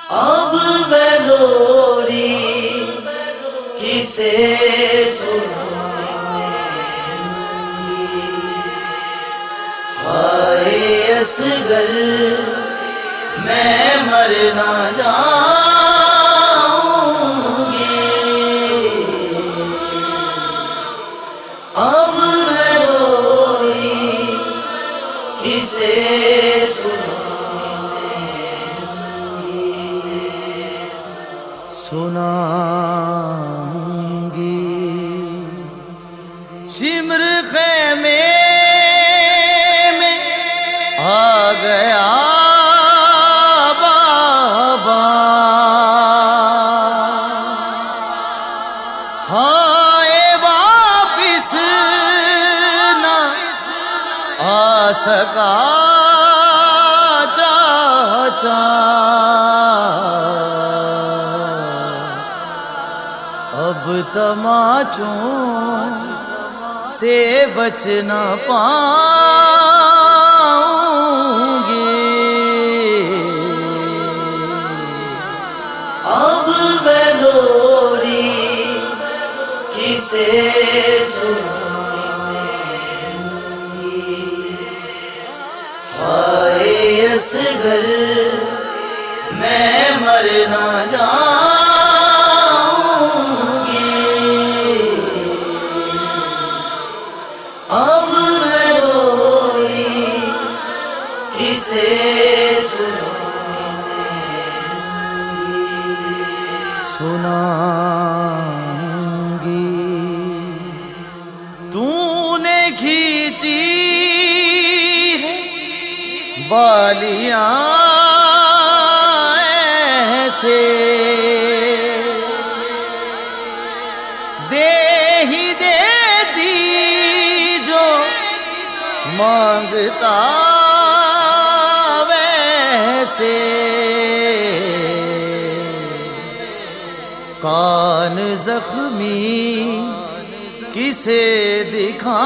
अब मैं लोरी किसे सुनाऊं, हाय असगर मैं मर ना जाऊंगी। अब मैं लोरी किसे सुनाऊंगी। शिमर ख़ैमे में आ गया बाबा, हाय वापिस ना आ सका चाचा। अब तमाचों से बच न पाऊंगी। अब मैं लोरी किसे सुनाऊंगी, हाय असगर मैं मर ना जाऊंगी। अब मैं लोरी किसे सुनाऊंगी। तूने खींची है बालियां ऐसे, दे ही देती जो मांगता वैसे। कान जख्मी किसे दिखाऊंगी।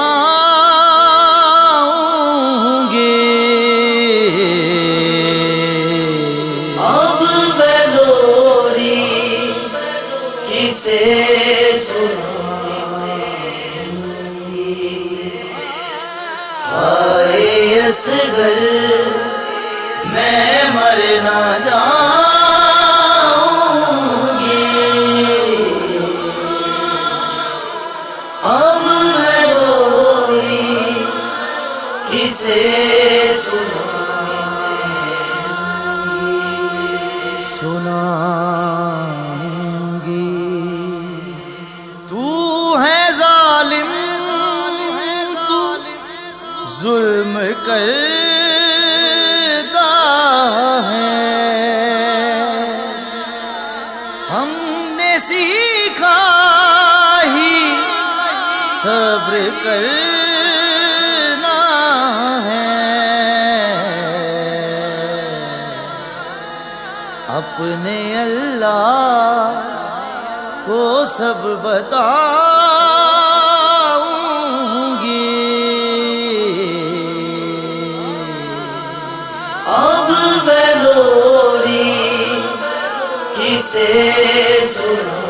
अब मैं लोरी किसे सुनाऊंगी, हाय असगर मैं मर ना जाऊंगी। अब मैं लोरी किसे सुनाऊंगी। तू है जालिम, तू जुल्म करता है, हमने सीखा ही सब्र करना है। अपने अल्लाह को सब बताऊंगी। अब मैं लोरी किसे सुनाऊं।